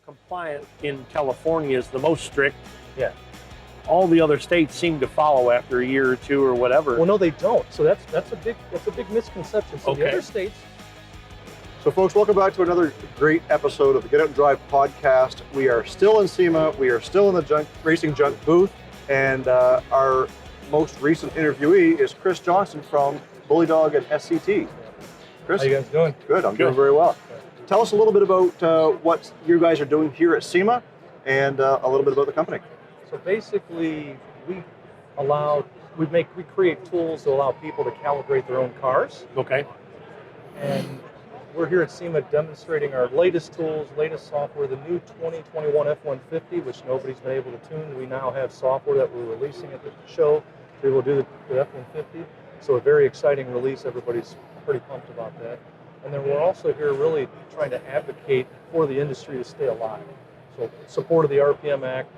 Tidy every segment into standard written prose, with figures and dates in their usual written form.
compliant in California is the most strict. Yeah. All the other states seem to follow after a year or two or whatever. Well, no, they don't. So that's a big misconception. So the Okay. other states. So folks, welcome back to another great episode of the Get.Out.N.Drive.Podcast. We are still in SEMA, we are still in the Racing Junk booth, and our most recent interviewee is Chris Johnson from Bully Dog and SCT. Chris? How you guys doing? Good, I'm doing very well. Tell us a little bit about what you guys are doing here at SEMA and a little bit about the company. So basically, we create tools to allow people to calibrate their own cars. Okay. And we're here at SEMA demonstrating our latest tools, latest software, the new 2021 F-150, which nobody's been able to tune. We now have software that we're releasing at the show to be able to do the F-150. So a very exciting release. Everybody's pretty pumped about that. And then we're also here really trying to advocate for the industry to stay alive. So support of the RPM Act.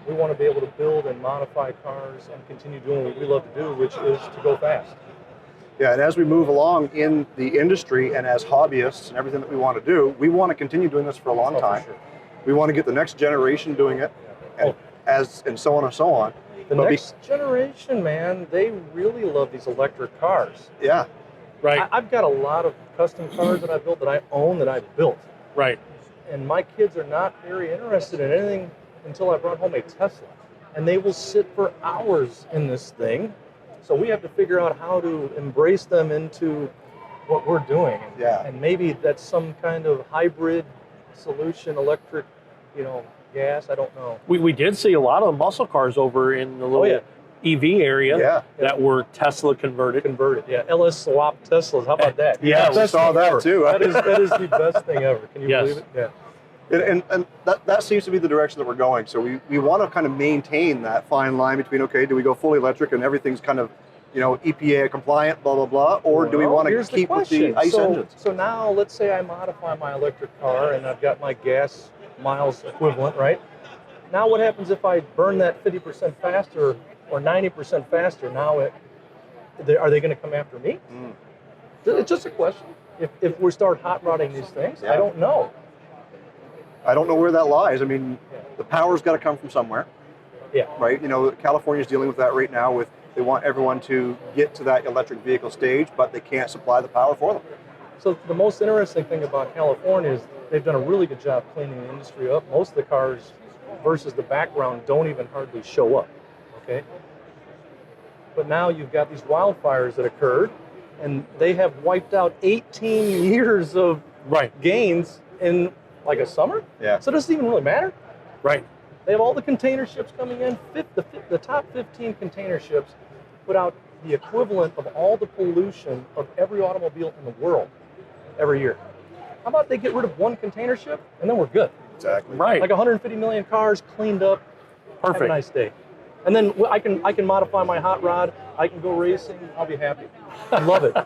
We want to be able to build and modify cars and continue doing what we love to do, which is to go fast. Yeah, and as we move along in the industry and as hobbyists and everything that we want to do, we want to continue doing this for a long time. For sure. We want to get the next generation doing it, and so on and so on. The next generation, man, they really love these electric cars. Yeah. Right. I've got a lot of custom cars that I built that I own that I built. Right. And my kids are not very interested in anything until I brought home a Tesla. And they will sit for hours in this thing. So we have to figure out how to embrace them into what we're doing. Yeah. And maybe that's some kind of hybrid solution, electric, gas, I don't know. We did see a lot of muscle cars over in the little EV area that were Tesla converted. Yeah. LS swap Teslas, how about that? Yeah, we saw that too. That is the best thing ever. Can you believe it? Yeah. And that seems to be the direction that we're going. So we want to kind of maintain that fine line between, okay, do we go fully electric and everything's kind of, EPA compliant, blah, blah, blah, or do we want to keep with the ICE engines? So now let's say I modify my electric car and I've got my gas miles equivalent, right? Now what happens if I burn that 50% faster or 90% faster? Now are they going to come after me? It's just a question. If we start hot rodding these things, I don't know. I don't know where that lies. I mean, the power's got to come from somewhere. Yeah. Right? California's dealing with that right now they want everyone to get to that electric vehicle stage, but they can't supply the power for them. So the most interesting thing about California is they've done a really good job cleaning the industry up. Most of the cars versus the background don't even hardly show up, okay? But now you've got these wildfires that occurred, and they have wiped out 18 years of gains in like a summer? Yeah. So it doesn't even really matter. Right. They have all the container ships coming in. The top 15 container ships put out the equivalent of all the pollution of every automobile in the world every year. How about they get rid of one container ship and then we're good? Exactly. Right. Like 150 million cars cleaned up. Perfect. Have a nice day. And then I can modify my hot rod. I can go racing. I'll be happy. I love it.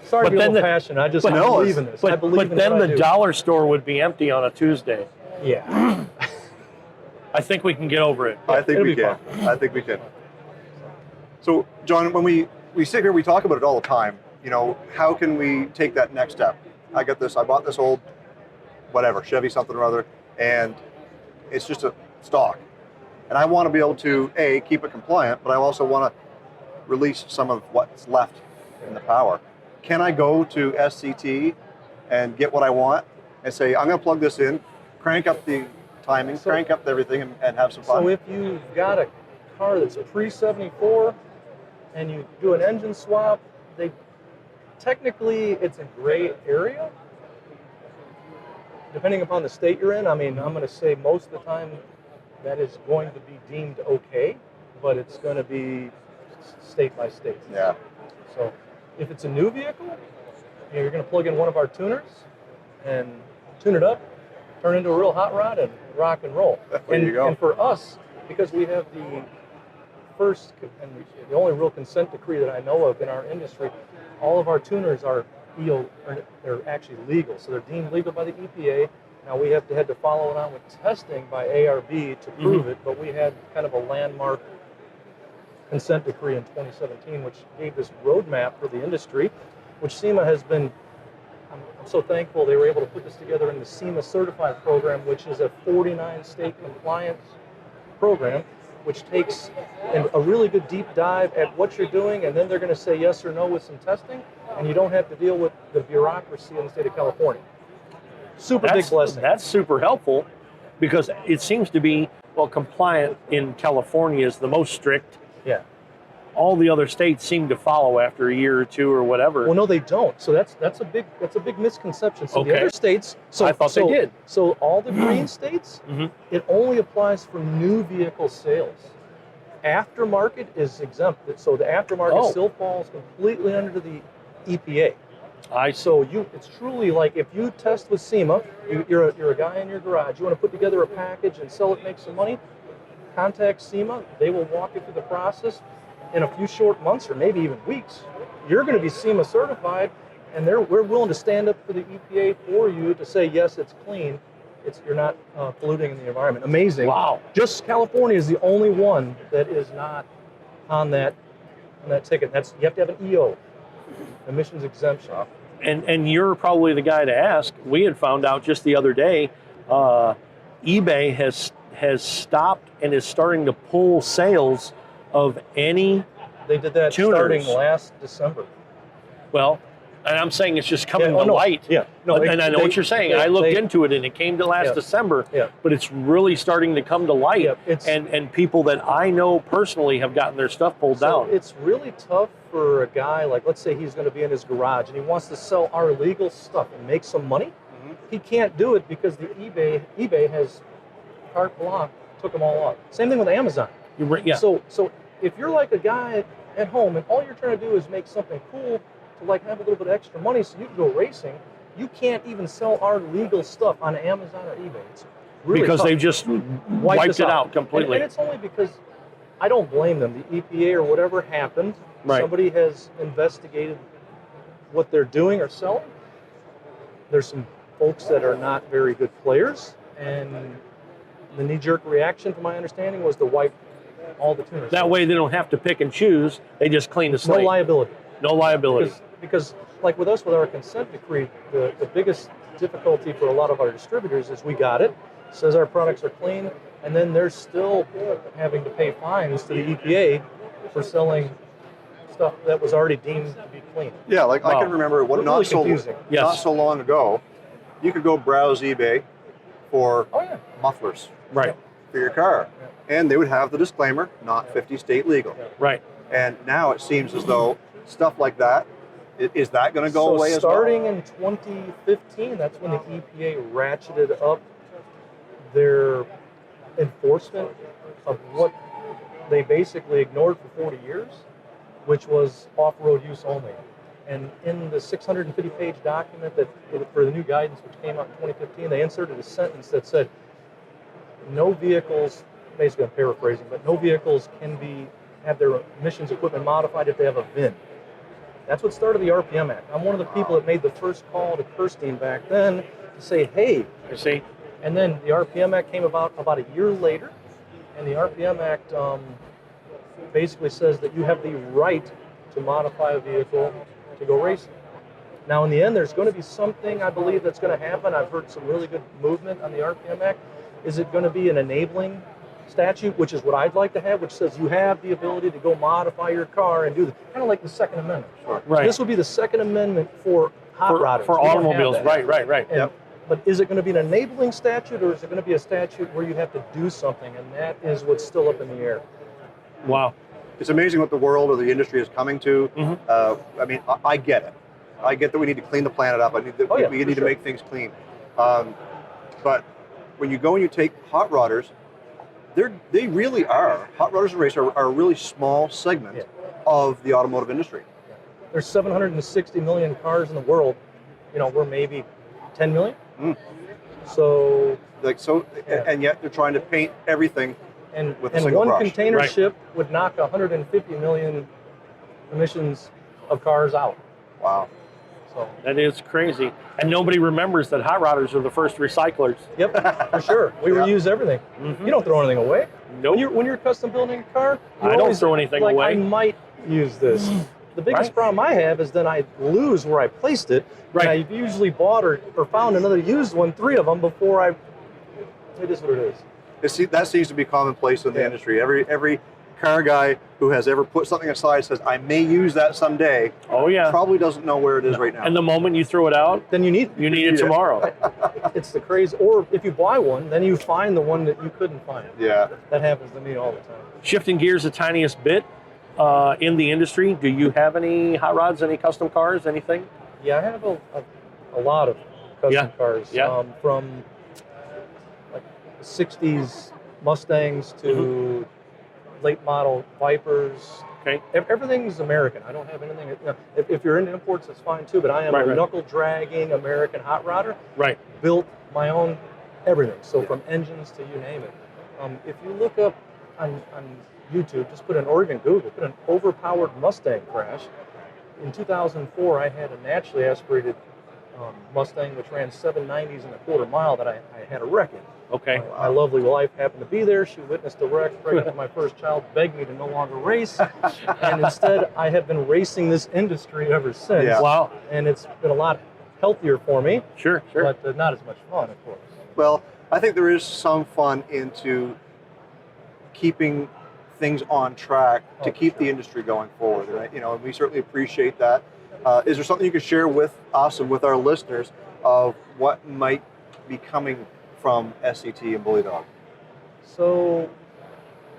Sorry to be a little passionate. I believe in this. But then the dollar store would be empty on a Tuesday. Yeah. I think we can get over it. I think we can. I think we can. So, John, when we sit here, we talk about it all the time. How can we take that next step? I bought this old, Chevy something or other, and it's just a stock. And I want to be able to, keep it compliant, but I also want to release some of what's left in the power. Can I go to SCT and get what I want and say, I'm going to plug this in, crank up the timing, crank up everything, and have some fun? So if you've got a car that's pre-74 and you do an engine swap, technically it's a gray area. Depending upon the state you're in, I'm going to say most of the time that is going to be deemed okay, but it's going to be state by state. Yeah. So if it's a new vehicle, you're going to plug in one of our tuners and tune it up, turn it into a real hot rod and rock and roll. There you go. And for us, because we have the first and the only real consent decree that I know of in our industry, all of our tuners are they're actually legal. So they're deemed legal by the EPA. Now we had to follow it on with testing by ARB to prove it, but we had kind of a landmark consent decree in 2017, which gave this roadmap for the industry, which SEMA has been, I'm so thankful they were able to put this together in the SEMA certified program, which is a 49 state compliance program, which takes a really good deep dive at what you're doing, and then they're going to say yes or no with some testing, and you don't have to deal with the bureaucracy in the state of California. Big blessing. That's super helpful, because it seems to be, well, compliant in California is the most strict. Yeah. All the other states seem to follow after a year or two or whatever. Well, no, they don't. So that's a big misconception. So the other states, I thought they did. So all the green states, it only applies for new vehicle sales. Aftermarket is exempt. So the aftermarket still falls completely under the EPA. So it's truly like if you test with SEMA, you're a guy in your garage, you want to put together a package and sell it, make some money, contact SEMA. They will walk you through the process. In a few short months or maybe even weeks, you're going to be SEMA certified, and we're willing to stand up for the EPA for you to say, yes, it's clean. You're not polluting in the environment. Amazing. Wow. Just California is the only one that is not on that ticket. You have to have an EO, emissions exemption. And you're probably the guy to ask. We had found out just the other day, eBay has stopped and is starting to pull sales of any They did that tuners. Starting last December. Well, and I'm saying it's just coming to light. Yeah. No, and I know what you're saying. I looked into it, and it came to last December. Yeah. But it's really starting to come to light. Yeah, and people that I know personally have gotten their stuff pulled down. It's really tough for a guy, like let's say he's going to be in his garage and he wants to sell our illegal stuff and make some money. He can't do it because the eBay has carte blanche, took them all off. Same thing with Amazon. So if you're like a guy at home and all you're trying to do is make something cool to like have a little bit of extra money so you can go racing, you can't even sell our legal stuff on Amazon or eBay. It's really because tough. they just wiped it out completely. And it's only because I don't blame them. The EPA or whatever happened, somebody has investigated what they're doing or selling. There's some folks that are not very good players, and the knee-jerk reaction, from my understanding, was to wipe all the tuners. That way they don't have to pick and choose. They just clean the slate. No liability. No liability. Because like with us, with our consent decree, the biggest difficulty for a lot of our distributors is we got it, says our products are clean, and then they're still having to pay fines to the EPA for selling stuff that was already deemed to be clean. Yeah, like I can remember not so long ago, you could go browse eBay for mufflers for your car. And they would have the disclaimer, not 50 state legal. Right. And now it seems as though stuff like that, is that going to go away as well? Starting in 2015, that's when the EPA ratcheted up their enforcement of what they basically ignored for 40 years, which was off-road use only. And in the 650-page document that for the new guidance, which came out in 2015, they inserted a sentence that said, no vehicles, basically I'm paraphrasing, but no vehicles can have their emissions equipment modified if they have a VIN. That's what started the RPM Act. I'm one of the people that made the first call to Kirstein back then to say, hey. I see. And then the RPM Act came about a year later, and the RPM Act basically says that you have the right to modify a vehicle to go racing. Now, in the end, there's going to be something, I believe, that's going to happen. I've heard some really good movement on the RPM Act. Is it going to be an enabling statute, which is what I'd like to have, which says you have the ability to go modify your car and do kind of like the Second Amendment. Right. So this would be the Second Amendment for hot rodders. For automobiles, right. And, but is it going to be an enabling statute, or is it going to be a statute where you have to do something? And that is what's still up in the air. Wow. It's amazing what the world or the industry is coming to. I mean, I get it. I get that we need to clean the planet up. We need to make things clean. But when you go and you take hot rodders, they really are. Hot rodders and racers are a really small segment of the automotive industry. There's 760 million cars in the world. You know, we're maybe 10 million. So, and yet they're trying to paint everything with a single one brush. container ship would knock 150 million emissions of cars out. Wow. So that is crazy. And nobody remembers that hot rodders are the first recyclers. Yep, for sure. We reuse everything. You don't throw anything away. Nope. When you're custom building a car, I don't throw anything away. I might use this. The biggest Right. problem I have is then I lose where I placed it. Right. And I've usually bought or found another used one, 3 of them before I. It is what it is. That seems to be commonplace in the Yeah. industry. Every car guy who has ever put something aside says, I may use that someday, Oh yeah. probably doesn't know where it is right now. And the moment you throw it out, Then you need you need it tomorrow. It's the crazy. Or if you buy one, then you find the one that you couldn't find. Yeah. That happens to me all the time. Shifting gears the tiniest bit in the industry, do you have any hot rods, any custom cars, anything? Yeah, I have a lot of custom Yeah. cars. Yeah. From like 60s Mustangs to late model Vipers. Okay. Everything's American. I don't have anything. You know, if you're into imports, that's fine too. But I am Right, a right. knuckle dragging American hot rodder. Right. Built my own everything. So from engines to you name it. If you look up on YouTube, just put in Oregon Google, put an overpowered Mustang crash. In 2004, I had a naturally aspirated Mustang which ran 790s in a quarter mile that I had a wreck in. Okay. My lovely wife happened to be there. She witnessed the wreck, pregnant with my first child, begged me to no longer race. And instead, I have been racing this industry ever since. Yeah. Wow. And it's been a lot healthier for me, Sure. but not as much fun, of course. Well, I think there is some fun into keeping things on track to keep the industry going forward. And we certainly appreciate that. Is there something you could share with us and with our listeners of what might be coming from SCT and Bully Dog? So,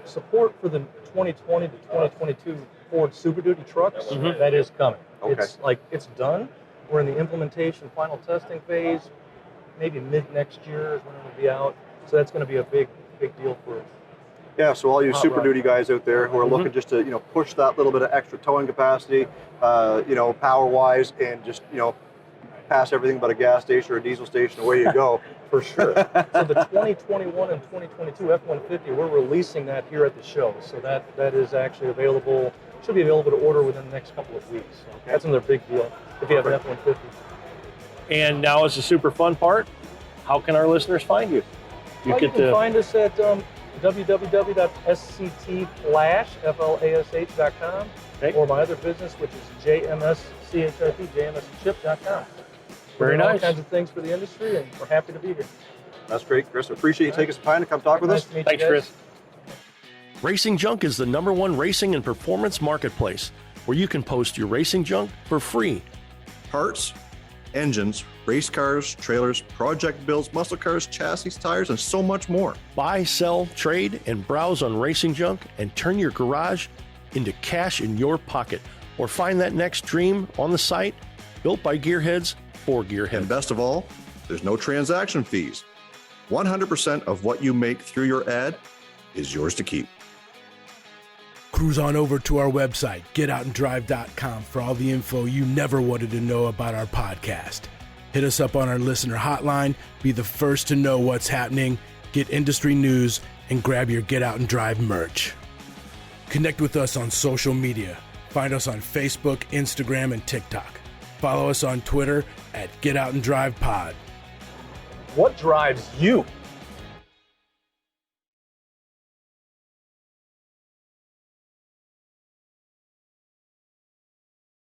support for the 2020 to 2022 Ford Super Duty trucks, Mhm. that is coming. Okay. It's done. We're in the implementation final testing phase. Maybe mid next year is when it'll be out. So that's going to be a big deal for Yeah, so all you Hot Super rod Duty guys. guys out there who are looking just to push that little bit of extra towing capacity, power wise, and just pass everything but a gas station or a diesel station, away you go. for sure. So the 2021 and 2022 F-150, we're releasing that here at the show. So that is actually available. Should be available to order within the next couple of weeks. So that's another big deal if you have an F-150. And now is the super fun part. How can our listeners find you? You can find us at www.sctflash.com Okay. or my other business, which is JMSCHRP, Very Doing all nice. kinds of things for the industry, and we're happy to be here. That's great, Chris. Appreciate you taking some time to come talk with Nice us. to meet Thanks, you guys. Chris. Racing Junk is the #1 racing and performance marketplace where you can post your racing junk for free. Parts, engines, race cars, trailers, project builds, muscle cars, chassis, tires, and so much more. Buy, sell, trade, and browse on Racing Junk and turn your garage into cash in your pocket. Or find that next dream on the site, built by gearheads for And gearheads. best of all, there's no transaction fees. 100% of what you make through your ad is yours to keep. Cruise on over to our website, Get.Out.N.Drive.com, for all the info you never wanted to know about our podcast. Hit us up on our listener hotline, be the first to know what's happening, get industry news, and grab your Get Out and Drive merch. Connect with us on social media. Find us on Facebook, Instagram, and TikTok. Follow us on Twitter at Get.Out.N.Drive.Pod. What drives you?